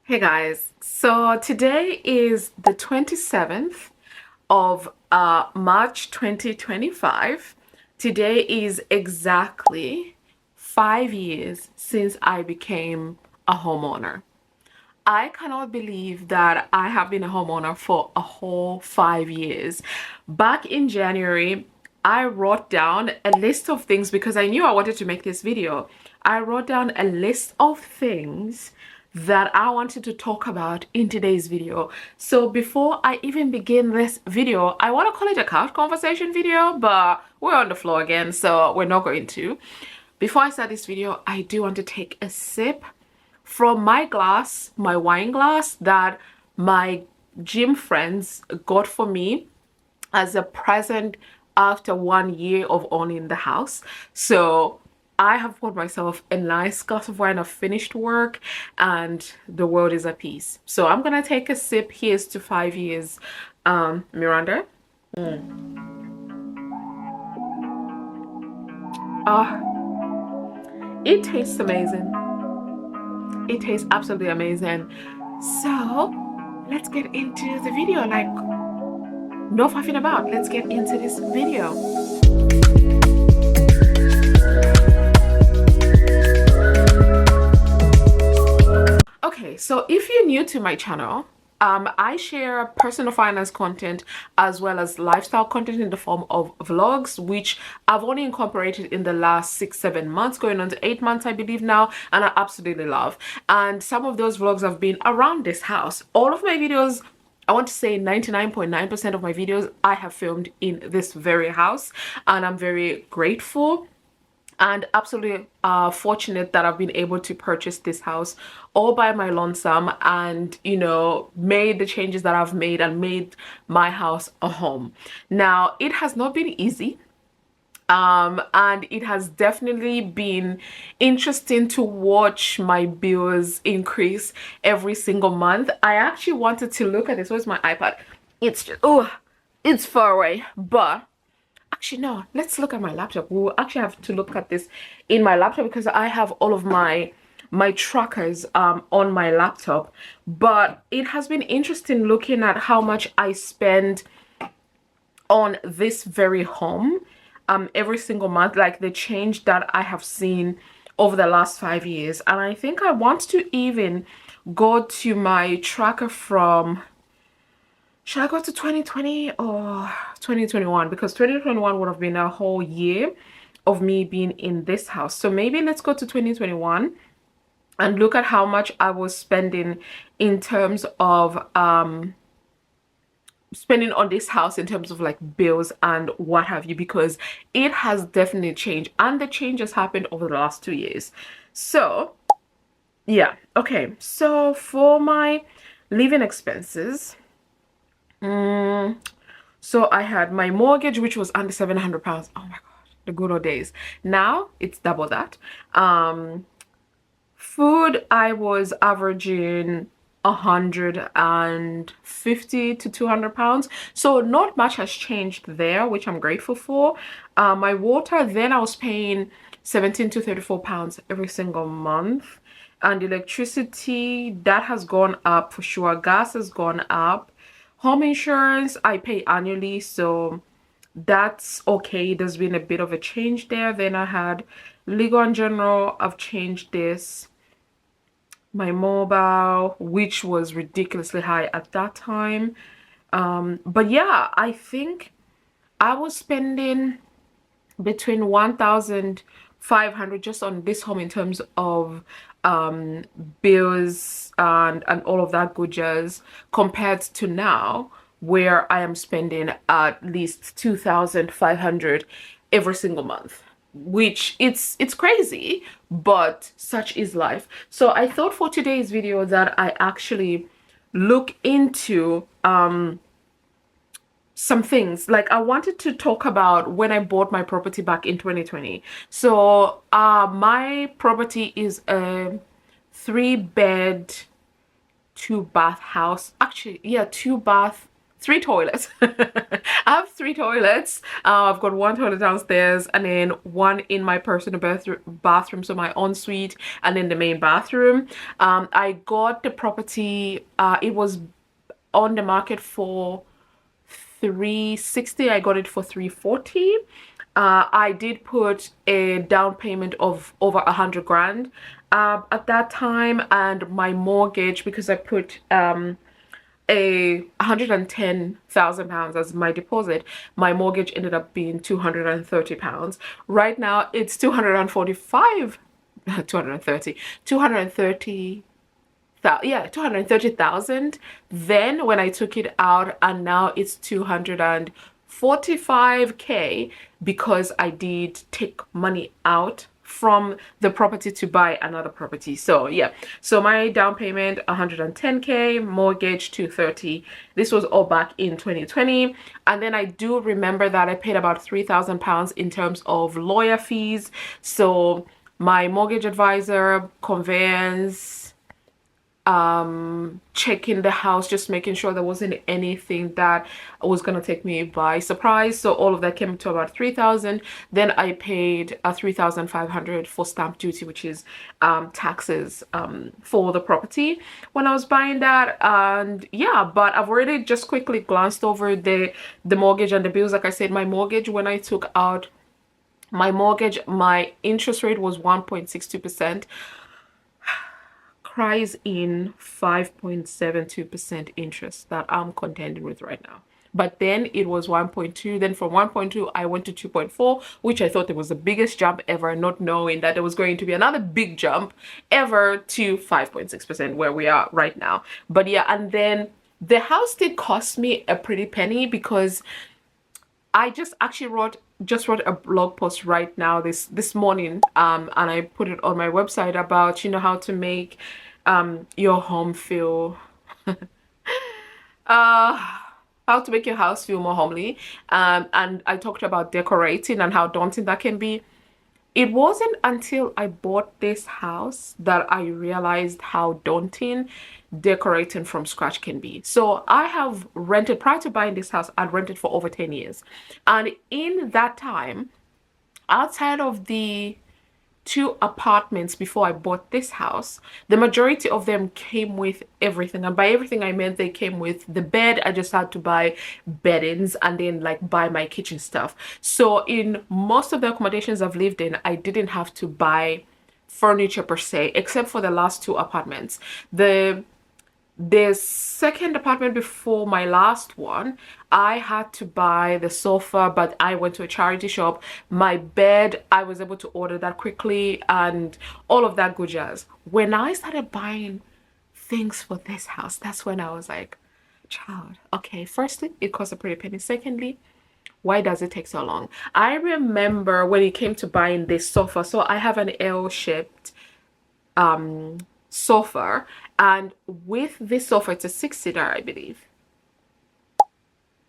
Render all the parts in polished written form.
Hey guys, so today is the 27th of March 2025. Today is exactly 5 years since I became a homeowner. I cannot believe that I have been a homeowner for a whole 5 years. Back in January, I wrote down a list of things because I knew I wanted to make this video. I wrote down a list of things that I wanted to talk about in today's video. So before I even begin this video, I want to call it a couch conversation video, but we're on the floor again, so we're not going to. Before I start this video, I do want to take a sip from my glass, my wine glass that my gym friends got for me as a present after 1 year of owning the house. So I have poured myself a nice glass of wine. I've finished work and the world is at peace. So I'm gonna take a sip. Here's to 5 years. Miranda. Ah, it tastes amazing. It tastes absolutely amazing. So let's get into the video. Like, no faffing about. Let's get into this video. Okay, so if you're new to my channel, I share personal finance content as well as lifestyle content in the form of vlogs, which I've only incorporated in the last 6-7 months, going on to 8 months, I believe now, and I absolutely love. And some of those vlogs have been around this house. All of my videos, I want to say 99.9% of my videos I have filmed in this very house, and I'm very grateful and absolutely fortunate that I've been able to purchase this house all by my lonesome and, you know, made the changes that I've made and made my house a home. Now, it has not been easy. And it has definitely been interesting to watch my bills increase every single month. I actually wanted to look at this. Where's my iPad? It's just, oh, it's far away, but actually no, let's look at my laptop. We'll actually have to look at this in my laptop because I have all of my trackers on my laptop. But it has been interesting looking at how much I spend on this very home every single month, like the change that I have seen over the last 5 years. And I think I want to even go to my tracker from, should I go to 2020 or 2021? Because 2021 would have been a whole year of me being in this house. So maybe let's go to 2021 and look at how much I was spending in terms of spending on this house in terms of like bills and what have you, because it has definitely changed and the change has happened over the last 2 years. So yeah, okay, so for my living expenses, so I had my mortgage, which was under £700. Oh my god, the good old days. Now it's double that. Food, I was averaging 150 to 200 pounds, so not much has changed there, which I'm grateful for. My water, then I was paying 17 to 34 pounds every single month, and electricity, that has gone up for sure. Gas has gone up. Home insurance, I pay annually, so that's okay. There's been a bit of a change there. Then I had legal and general, I've changed this. My mobile, which was ridiculously high at that time. But yeah, I think I was spending between 1,500 just on this home in terms of bills and all of that good jazz, compared to now where I am spending at least 2,500 every single month, which it's crazy, but such is life. So I thought for today's video that I actually look into some things. Like, I wanted to talk about when I bought my property back in 2020. So my property is a 3-bed 2-bath house. Actually, yeah, 2-bath three toilets. I have three toilets. I've got one toilet downstairs and then one in my personal bathroom, so my ensuite, and then the main bathroom. I got the property, it was on the market for 360. I got it for 340. I did put a down payment of over 100 grand at that time, and my mortgage, because I put a 110,000 pounds as my deposit, my mortgage ended up being 230 pounds. Right now it's 245, 230, 230, yeah, 230,000 then when I took it out, and now it's 245k because I did take money out from the property to buy another property. So yeah, so my down payment 110k, mortgage 230. This was all back in 2020. And then I do remember that I paid about 3,000 pounds in terms of lawyer fees. So my mortgage advisor, conveyance, checking the house, just making sure there wasn't anything that was gonna take me by surprise. So all of that came to about 3,000. Then I paid 3,500 for stamp duty, which is taxes for the property when I was buying that. And yeah, but I've already just quickly glanced over the mortgage and the bills. Like I said, my mortgage, when I took out my mortgage, my interest rate was 1.62%. Cries in 5.72% interest that I'm contending with right now. But then it was 1.2. Then from 1.2 I went to 2.4, which I thought it was the biggest jump ever, not knowing that there was going to be another big jump ever to 5.6%, where we are right now. But yeah, and then the house did cost me a pretty penny, because I just actually wrote a blog post right now this morning, and I put it on my website about, you know, how to make your home feel how to make your house feel more homely, and I talked about decorating and how daunting that can be. It wasn't until I bought this house that I realized how daunting decorating from scratch can be. So I have rented, prior to buying this house, I'd rented for over 10 years. And in that time, outside of the 2 apartments before I bought this house, the majority of them came with everything. And by everything I meant they came with the bed. I just had to buy beddings and then like buy my kitchen stuff. So in most of the accommodations I've lived in, I didn't have to buy furniture per se, except for the last 2 apartments. The second apartment before my last one, I had to buy the sofa, but I went to a charity shop. My bed, I was able to order that quickly and all of that good jazz. When I started buying things for this house, that's when I was like, child, okay, firstly, it costs a pretty penny. Secondly, why does it take so long? I remember when it came to buying this sofa, so I have an L-shaped sofa, and with this sofa it's a 6-seater, I believe,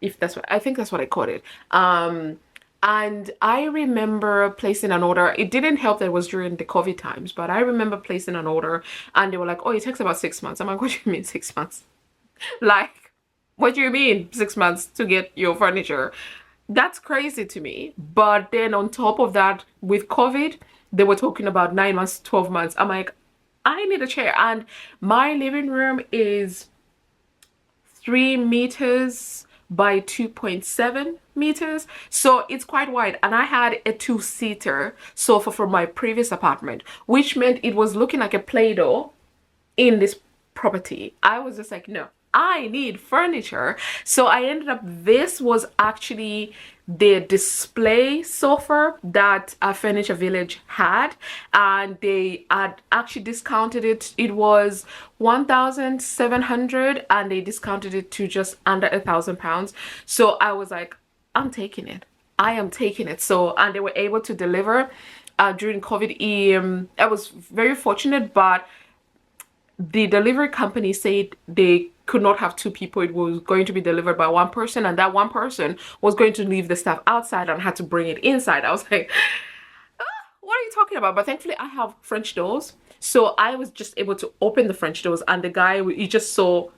if that's what I think, that's what I called it. And I remember placing an order. It didn't help that it was during the COVID times, but I remember placing an order and they were like, oh, it takes about 6 months. I'm like, what do you mean 6 months? Like, what do you mean 6 months to get your furniture? That's crazy to me. But then on top of that, with COVID, they were talking about 9 months, 12 months. I'm like, I need a chair. And my living room is 3 meters by 2.7 meters, so it's quite wide. And I had a 2-seater sofa from my previous apartment, which meant it was looking like a Play-Doh in this property. I was just like, no, I need furniture. So I ended up, this was actually the display sofa that Furniture Village had, and they had actually discounted it. It was 1,700 and they discounted it to just under £1,000. So I was like, I'm taking it. I am taking it. So, and they were able to deliver during COVID. I was very fortunate, but the delivery company said they could not have 2 people. It was going to be delivered by 1 person, and that 1 person was going to leave the stuff outside and had to bring it inside. I was like, what are you talking about? But thankfully I have French doors, so I was just able to open the French doors, and the guy, he just saw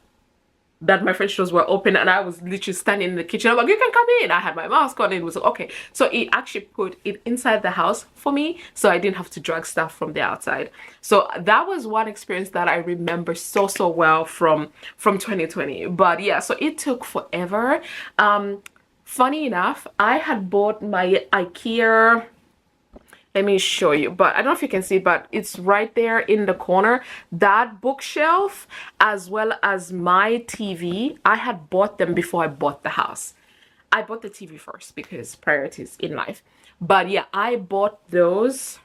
that my French doors were open, and I was literally standing in the kitchen. I'm like, you can come in. I had my mask on. It was okay. So it actually put it inside the house for me, so I didn't have to drag stuff from the outside. So that was one experience that I remember so well from 2020. But yeah, so it took forever. Funny enough, I had bought my IKEA, let me show you, but I don't know if you can see, but it's right there in the corner, that bookshelf as well as my TV. I had bought them before I bought the house. I bought the TV first because priorities in life. But yeah, I bought those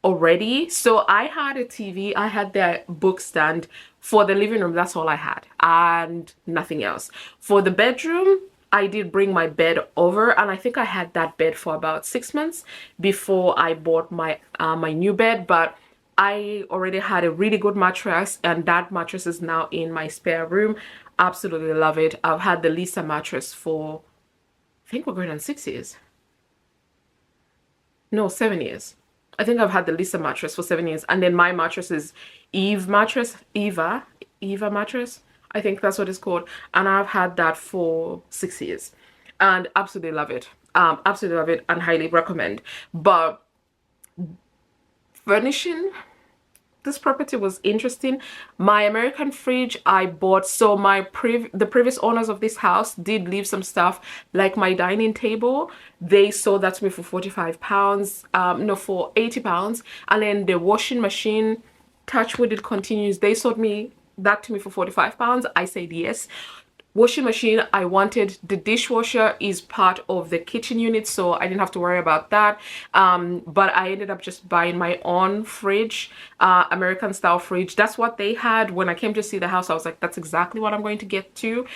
already. So I had a TV, I had the book stand for the living room. That's all I had, and nothing else. For the bedroom, I did bring my bed over, and I think I had that bed for about 6 months before I bought my my new bed. But I already had a really good mattress, and that mattress is now in my spare room. Absolutely love it. I've had the Lisa mattress for, I think we're going on 6 years. No, 7 years. I think I've had the Lisa mattress for 7 years, and then my mattress is Eva mattress. I think that's what it's called, and I've had that for 6 years, and absolutely love it. Absolutely love it, and highly recommend. But furnishing this property was interesting. My American fridge I bought, so the previous owners of this house did leave some stuff, like my dining table. They sold that to me for 45 pounds, no, for 80 pounds. And then the washing machine, touch wood, it continues, they sold me that to me for 45 pounds. I said yes. Washing machine, I wanted. The dishwasher is part of the kitchen unit, so I didn't have to worry about that. But I ended up just buying my own fridge, American style fridge. That's what they had. When I came to see the house, I was like, that's exactly what I'm going to get to.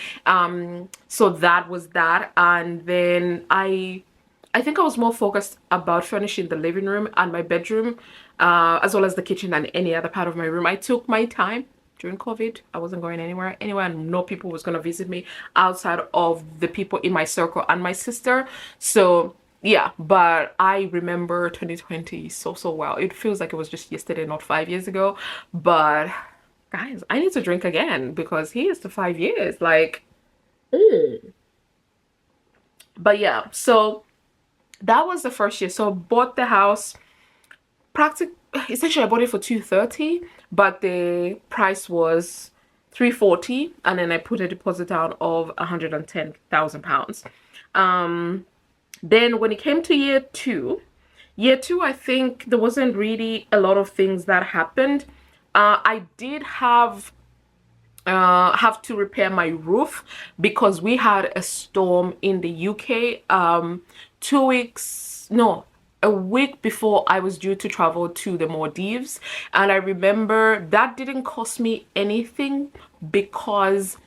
So that was that. And then I think I was more focused about furnishing the living room and my bedroom, as well as the kitchen, and any other part of my room. I took my time. During COVID, I wasn't going anywhere, and no people was going to visit me outside of the people in my circle and my sister. So yeah, but I remember 2020 so well. It feels like it was just yesterday, not 5 years ago. But guys, I need to drink again, because here's to 5 years, like. But yeah, so that was the first year. So bought the house, essentially I bought it for 230, but the price was 340, and then I put a deposit down of 110,000 pounds. Then when it came to year two, I think there wasn't really a lot of things that happened. I did have to repair my roof because we had a storm in the UK 2 weeks, no, a week before I was due to travel to the Maldives. And I remember that didn't cost me anything because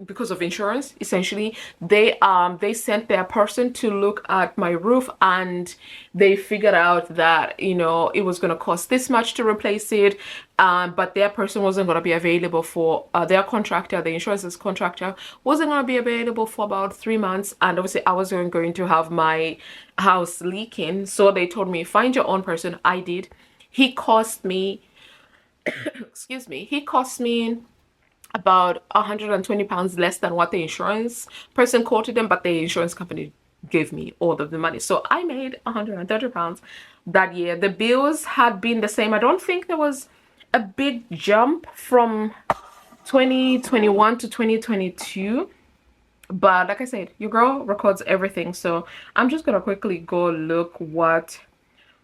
because of insurance, essentially, they sent their person to look at my roof, and they figured out that, you know, it was going to cost this much to replace it, but their person wasn't going to be available for their contractor. The insurance contractor wasn't going to be available for about 3 months, and obviously I wasn't going to have my house leaking, so they told me, find your own person. I did. He cost me excuse me, he cost me about 120 pounds less than what the insurance person quoted them, but the insurance company gave me all of the money. So I made 130 pounds that year. The bills had been the same. I don't think there was a big jump from 2021 to 2022. But like I said, your girl records everything. So I'm just going to quickly go look what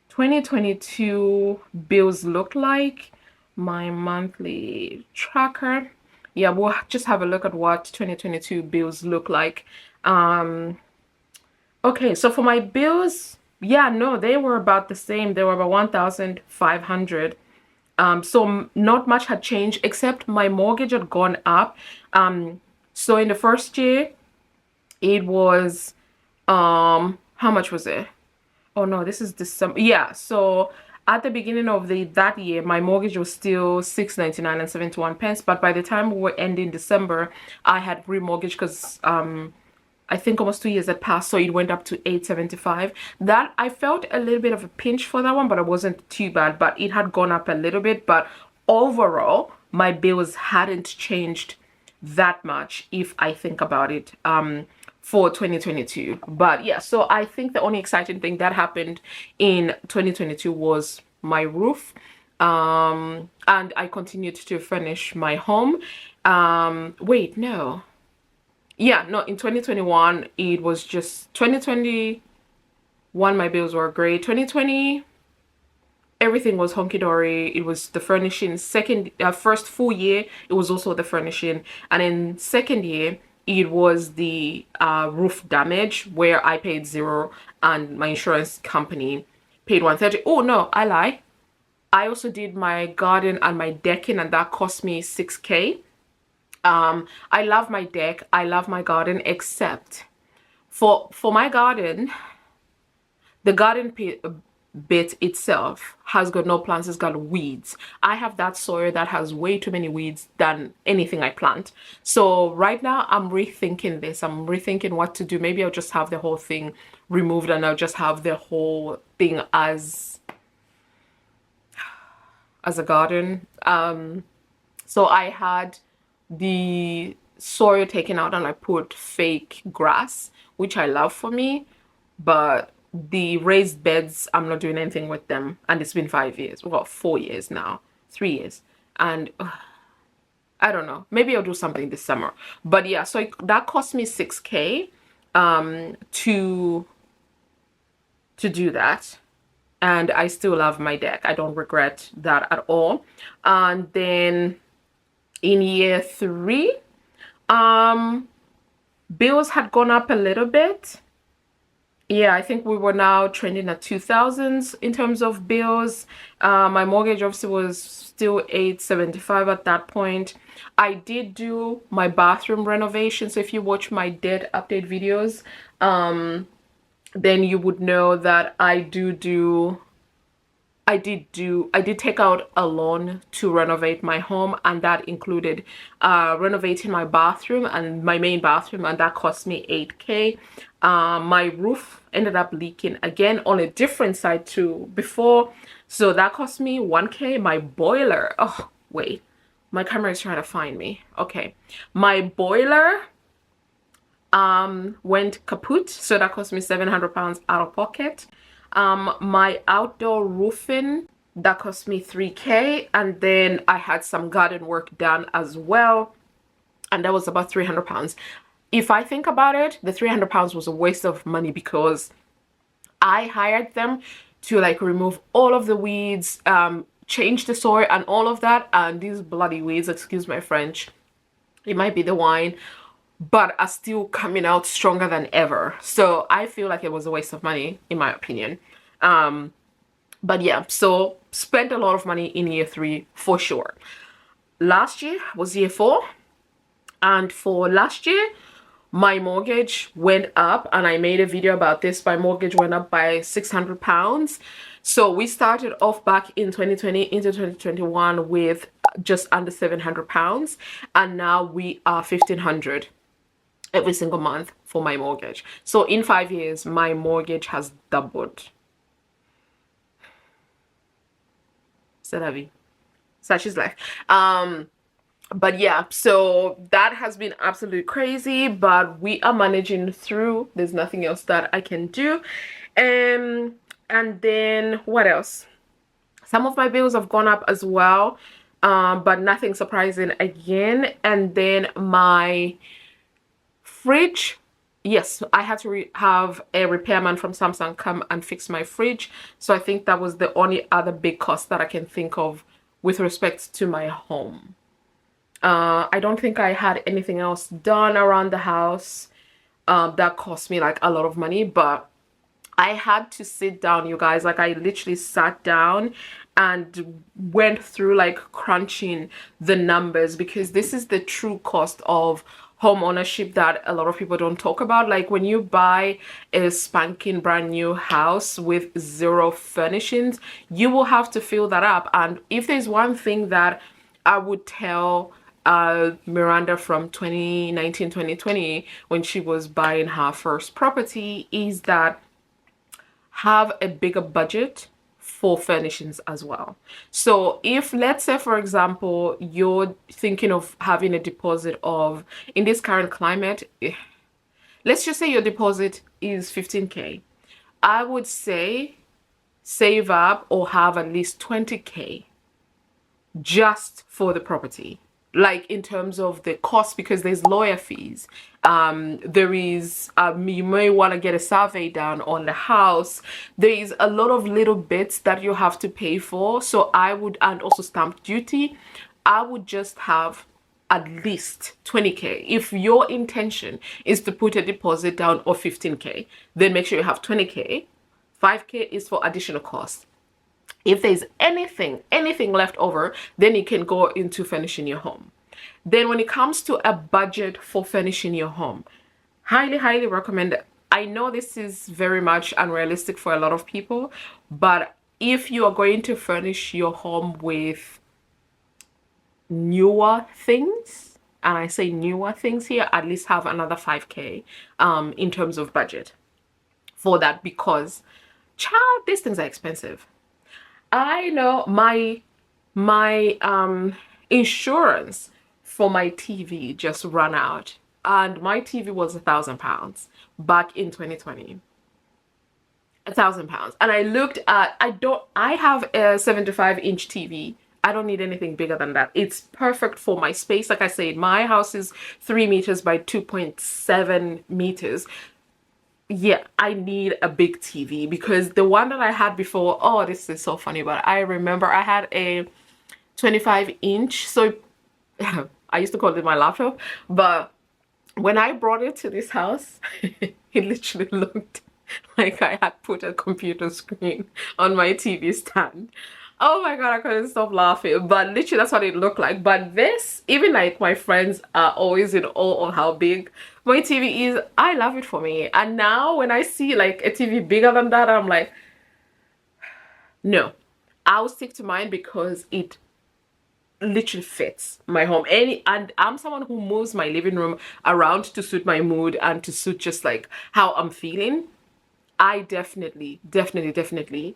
2022 bills look like. My monthly tracker. Yeah, we'll just have a look at what 2022 bills look like. Okay, so for my bills, yeah, no, they were about the same. They were about 1,500. So not much had changed, except my mortgage had gone up. So in the first year, it was how much was it? Oh no, this is December. Yeah, so at the beginning of that year, my mortgage was still 6.99 and 71 pence. But by the time we were ending December, I had remortgaged because I think almost 2 years had passed, so it went up to 8.75. That I felt a little bit of a pinch for that one, but it wasn't too bad. But it had gone up a little bit. But overall, my bills hadn't changed that much if I think about it for 2022. But yeah, so I think the only exciting thing that happened in 2022 was my roof. And I continued to furnish my home. Wait, no. Yeah, no, in 2021 it was just 2021 my bills were great. 2020 everything was hunky-dory. It was the furnishing. First full year, it was also the furnishing. And in second year, it was the roof damage where I paid zero and my insurance company paid 130. Oh no, I lie. I also did my garden and my decking, and that cost me 6K. I love my deck, I love my garden, except for my garden, the bit itself has got no plants, it's got weeds. I have that soil that has way too many weeds than anything I plant. So right now I'm rethinking this. I'm rethinking what to do. Maybe I'll just have the whole thing removed and I'll just have the whole thing as a garden. So I had the soil taken out and I put fake grass, which I love for me, but the raised beds, I'm not doing anything with them. And it's been 5 years, well, 4 years now, 3 years. And I don't know, maybe I'll do something this summer. But yeah, so that cost me 6K to do that. And I still love my deck. I don't regret that at all. And then in year 3, bills had gone up a little bit. Yeah, I think we were now trending at 2000s in terms of bills. My mortgage obviously was still 875 at that point. I did do my bathroom renovation. So if you watch my debt update videos, then you would know that I did take out a loan to renovate my home, and that included renovating my bathroom and my main bathroom, and that cost me 8K. My roof ended up leaking again on a different side to before, so that cost me 1K. My boiler, oh wait, my camera is trying to find me. Okay, my boiler went kaput, so that cost me 700 pounds out of pocket. My outdoor roofing, that cost me 3K, and then I had some garden work done as well, and that was about 300 pounds. If I think about it, the 300 pounds was a waste of money because I hired them to like remove all of the weeds, change the soil and all of that, and these bloody weeds, excuse my French, it might be the wine, but are still coming out stronger than ever. So I feel like it was a waste of money, in my opinion. But yeah, so spent a lot of money in year 3 for sure. Last year was year 4, and for last year, my mortgage went up, and I made a video about this. My mortgage went up by 600 pounds. So we started off back in 2020 into 2021 with just under 700 pounds, and now we are 1,500 every single month for my mortgage. So in 5 years, my mortgage has doubled. C'est la vie. Such is life. But yeah, so that has been absolutely crazy, but we are managing through. There's nothing else that I can do. And then what else? Some of my bills have gone up as well, but nothing surprising again. And then my fridge, yes, I had to have a repairman from Samsung come and fix my fridge. So I think that was the only other big cost that I can think of with respect to my home. I don't think I had anything else done around the house that cost me like a lot of money, but I had to sit down, you guys. Like, I literally sat down and went through like crunching the numbers, because this is the true cost of home ownership that a lot of people don't talk about. Like, when you buy a spanking brand new house with zero furnishings, you will have to fill that up. And if there's one thing that I would tell Miranda from 2019 2020 when she was buying her first property, is that have a bigger budget for furnishings as well. So if, let's say for example, you're thinking of having a deposit of, in this current climate, let's just say your deposit is 15K. I would say save up or have at least 20K just for the property, like in terms of the cost, because there's lawyer fees, there is you may want to get a survey done on the house, there is a lot of little bits that you have to pay for. So I would, and also stamp duty, I would just have at least 20K. If your intention is to put a deposit down of 15K, then make sure you have 20K. 5K is for additional costs. If there's anything left over, then you can go into furnishing your home. Then when it comes to a budget for furnishing your home, highly recommend it. I know this is very much unrealistic for a lot of people, but if you are going to furnish your home with newer things, and I say newer things here, at least have another 5K in terms of budget for that, because child, these things are expensive. I know my insurance for my TV just ran out, and my TV was £1,000 back in 2020. £1,000. And I looked at, I have a 75-inch TV. I don't need anything bigger than that. It's perfect for my space. Like I said, my house is 3 meters by 2.7 meters. Yeah, I need a big TV, because the one that I had before, oh, this is so funny, but I remember I had a 25-inch, so I used to call it my laptop, but when I brought it to this house, it literally looked like I had put a computer screen on my TV stand. Oh my god, I couldn't stop laughing. But literally that's what it looked like. But this, even like my friends are always in awe of how big my TV is. I love it for me. And now when I see like a TV bigger than that, I'm like, no, I'll stick to mine because it literally fits my home. And I'm someone who moves my living room around to suit my mood and to suit just like how I'm feeling. I definitely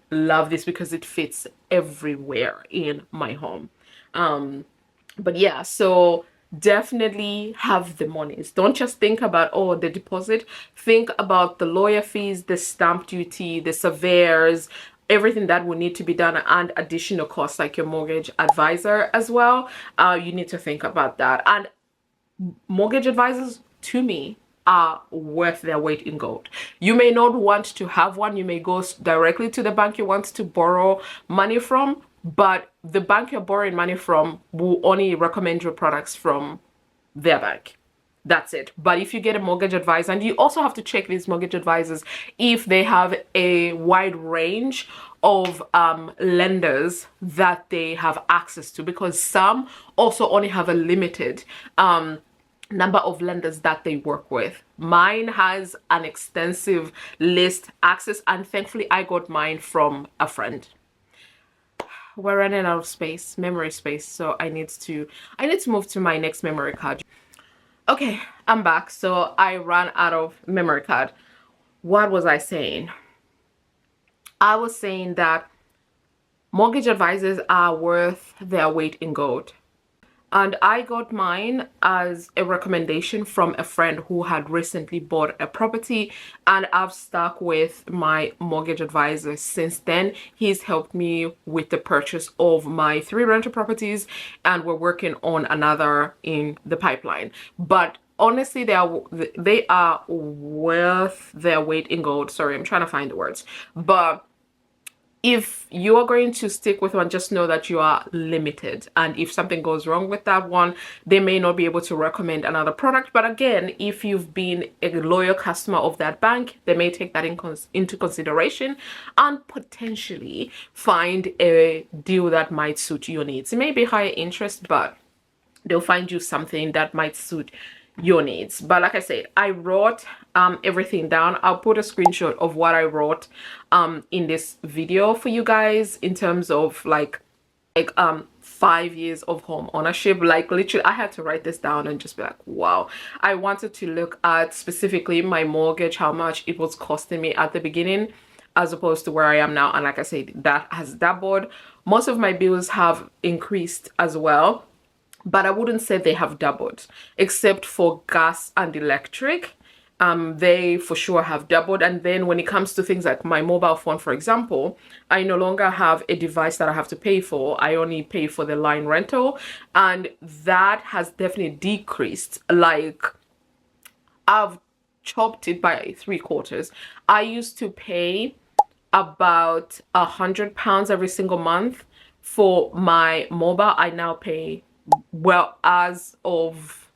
love this because it fits everywhere in my home. But yeah, so definitely have the monies. Don't just think about, oh, the deposit. Think about the lawyer fees, the stamp duty, the surveyors, everything that will need to be done, and additional costs like your mortgage advisor as well. You need to think about that. And mortgage advisors, to me, are worth their weight in gold. You may not want to have one. You may go directly to the bank you want to borrow money from, but the bank you're borrowing money from will only recommend your products from their bank. That's it. But if you get a mortgage advisor, and you also have to check these mortgage advisors if they have a wide range of lenders that they have access to, because some also only have a limited number of lenders that they work with. Mine has an extensive list access, and thankfully I got mine from a friend. We're running out of space, memory space, so I need to move to my next memory card. Okay, I'm back. So I ran out of memory card. What was I saying? I was saying that mortgage advisors are worth their weight in gold. And I got mine as a recommendation from a friend who had recently bought a property, and I've stuck with my mortgage advisor since then. He's helped me with the purchase of my 3 rental properties, and we're working on another in the pipeline. But honestly, they are worth their weight in gold. Sorry, I'm trying to find the words. But if you are going to stick with one, just know that you are limited. And if something goes wrong with that one, they may not be able to recommend another product. But again, if you've been a loyal customer of that bank, they may take that into consideration and potentially find a deal that might suit your needs. It may be higher interest, but they'll find you something that might suit your needs. But like I said, I wrote everything down. I'll put a screenshot of what I wrote in this video for you guys in terms of like 5 years of home ownership. Like literally I had to write this down and just be like, wow. I wanted to look at specifically my mortgage, how much it was costing me at the beginning, as opposed to where I am now. And like I said, that has doubled. Most of my bills have increased as well, but I wouldn't say they have doubled, except for gas and electric. They for sure have doubled. And then when it comes to things like my mobile phone, for example, I no longer have a device that I have to pay for. I only pay for the line rental, and that has definitely decreased. Like, I've chopped it by 3/4. I used to pay about £100 every single month for my mobile. I now pay, well, as of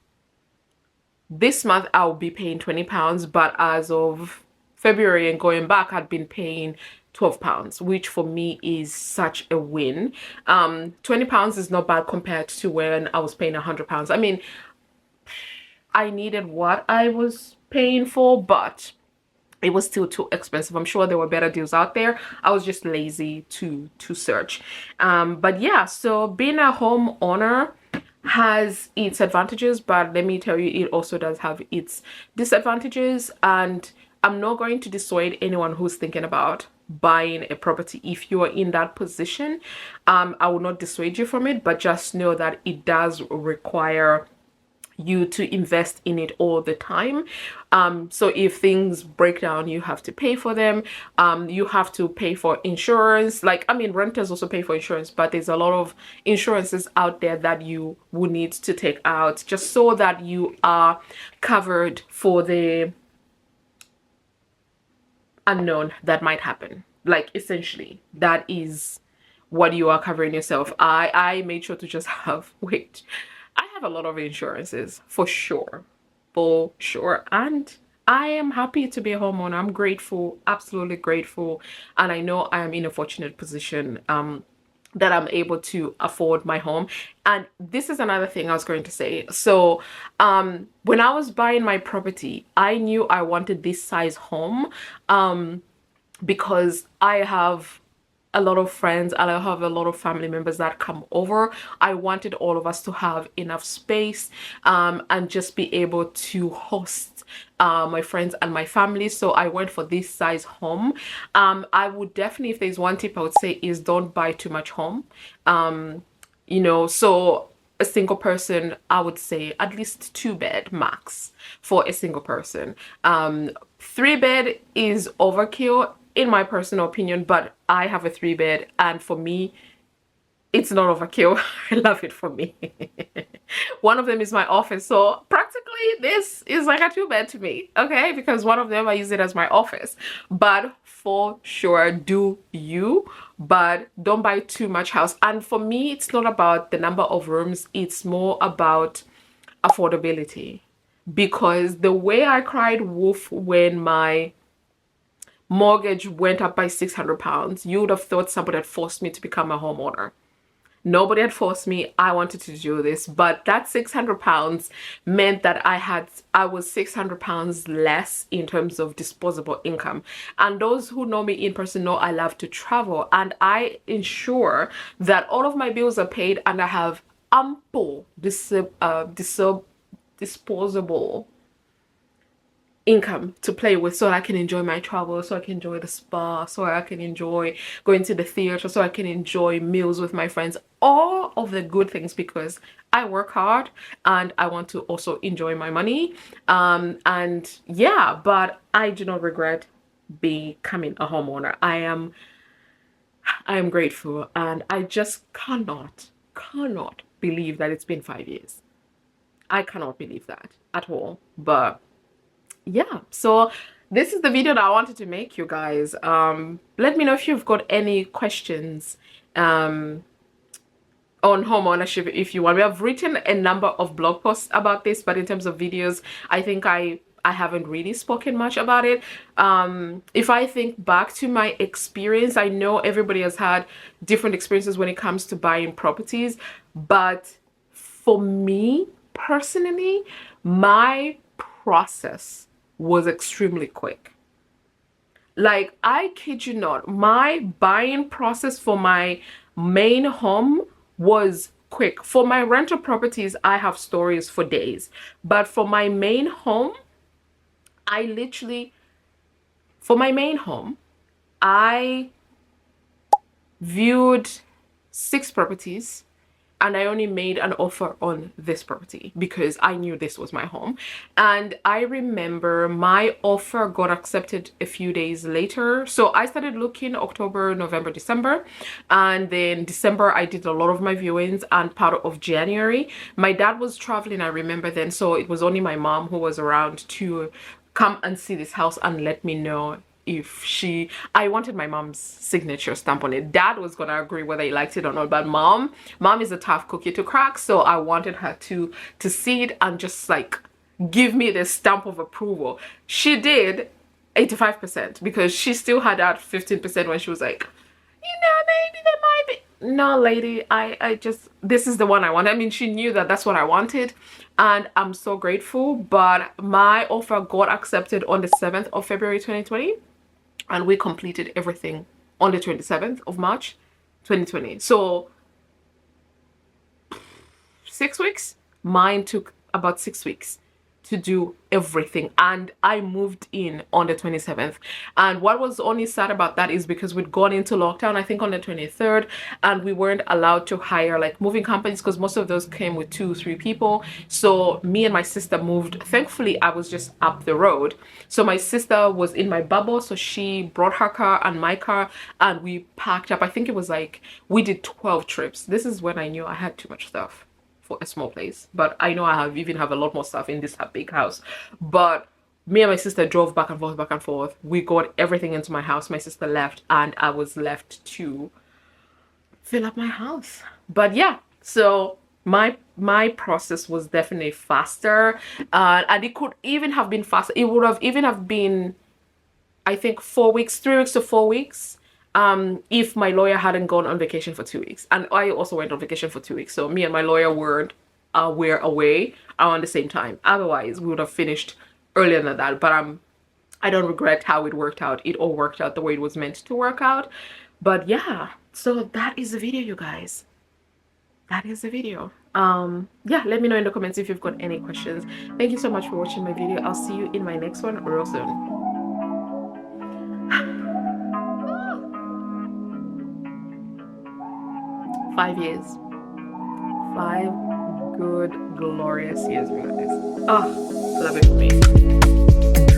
this month I'll be paying £20, but as of February and going back, I'd been paying £12, which for me is such a win. £20 is not bad compared to when I was paying £100. I mean, I needed what I was paying for, but it was still too expensive. I'm sure there were better deals out there. I was just lazy to search. But yeah, so being a homeowner has its advantages, but let me tell you, it also does have its disadvantages. And I'm not going to dissuade anyone who's thinking about buying a property. If you are in that position, I will not dissuade you from it, but just know that it does require you to invest in it all the time. So if things break down, you have to pay for them. You have to pay for insurance. Like, I mean, renters also pay for insurance, but there's a lot of insurances out there that you will need to take out just so that you are covered for the unknown that might happen. Like, essentially, that is what you are covering yourself. I made sure to just have, wait, I have a lot of insurances for sure, and I am happy to be a homeowner. I'm grateful, absolutely grateful, and I know I am in a fortunate position that I'm able to afford my home. And this is another thing I was going to say. So when I was buying my property, I knew I wanted this size home because I have a lot of friends and I have a lot of family members that come over. I wanted all of us to have enough space and just be able to host my friends and my family. So I went for this size home. I would definitely, if there's one tip I would say, is don't buy too much home. You know, so a single person, I would say at least 2-bed max for a single person. 3-bed is overkill in my personal opinion, but I have a 3-bed, and for me, it's not overkill. I love it for me. One of them is my office, so practically this is like a 2-bed to me, okay? Because one of them I use it as my office. But for sure, do you, but don't buy too much house. And for me, it's not about the number of rooms, it's more about affordability. Because the way I cried wolf when my mortgage went up by £600, you would have thought somebody had forced me to become a homeowner. Nobody had forced me. I wanted to do this, but that £600 meant that I was £600 less in terms of disposable income. And those who know me in person know I love to travel, and I ensure that all of my bills are paid and I have ample disposable income to play with, so I can enjoy my travel, so I can enjoy the spa, so I can enjoy going to the theater, so I can enjoy meals with my friends, all of the good things, because I work hard and I want to also enjoy my money. And yeah, but I do not regret becoming a homeowner. I am grateful, and I just cannot believe that it's been 5 years. I cannot believe that at all. But yeah, so this is the video that I wanted to make, you guys. Let me know if you've got any questions on home ownership if you want. We have written a number of blog posts about this, but in terms of videos, I think I haven't really spoken much about it. If I think back to my experience, I know everybody has had different experiences when it comes to buying properties, but for me personally, my process was extremely quick. Like, I kid you not, my buying process for my main home was quick. For my rental properties, I have stories for days, but for my main home, I viewed 6 properties and I only made an offer on this property because I knew this was my home. And I remember my offer got accepted a few days later. So I started looking October, November, December, and then December I did a lot of my viewings, and part of January my dad was traveling, I remember then, so it was only my mom who was around to come and see this house and let me know if I wanted my mom's signature stamp on it. Dad was gonna agree whether he liked it or not, but mom is a tough cookie to crack, so I wanted her to see it and just like give me the stamp of approval. She did 85% because she still had that 15% when she was like, maybe there might be. No, lady, I just, this is the one I want. I mean, she knew that that's what I wanted, and I'm so grateful. But my offer got accepted on the 7th of February 2020, and we completed everything on the 27th of March 2020. So 6 weeks. Mine took about 6 weeks to do everything, and I moved in on the 27th. And what was only sad about that is because we'd gone into lockdown, I think on the 23rd, and we weren't allowed to hire like moving companies because most of those came with 2-3 people. So me and my sister moved. Thankfully I was just up the road, so my sister was in my bubble, so she brought her car and my car and we packed up. I think it was like we did 12 trips. This is when I knew I had too much stuff for a small place, but I know I even have a lot more stuff in this big house. But me and my sister drove back and forth. We got everything into my house. My sister left and I was left to fill up my house. But yeah, so my process was definitely faster, and it could even have been faster. It would have even have been, I think, 4 weeks, 3 weeks to 4 weeks, if my lawyer hadn't gone on vacation for 2 weeks. And I also went on vacation for 2 weeks, so me and my lawyer were away around the same time. Otherwise we would have finished earlier than that. But I don't regret how it worked out. It all worked out the way it was meant to work out. But yeah, so that is the video, you guys. That is the video. Yeah, let me know in the comments if you've got any questions. Thank you so much for watching my video. I'll see you in my next one real soon. 5 years. 5 good, glorious years, you guys. Oh, love it for me.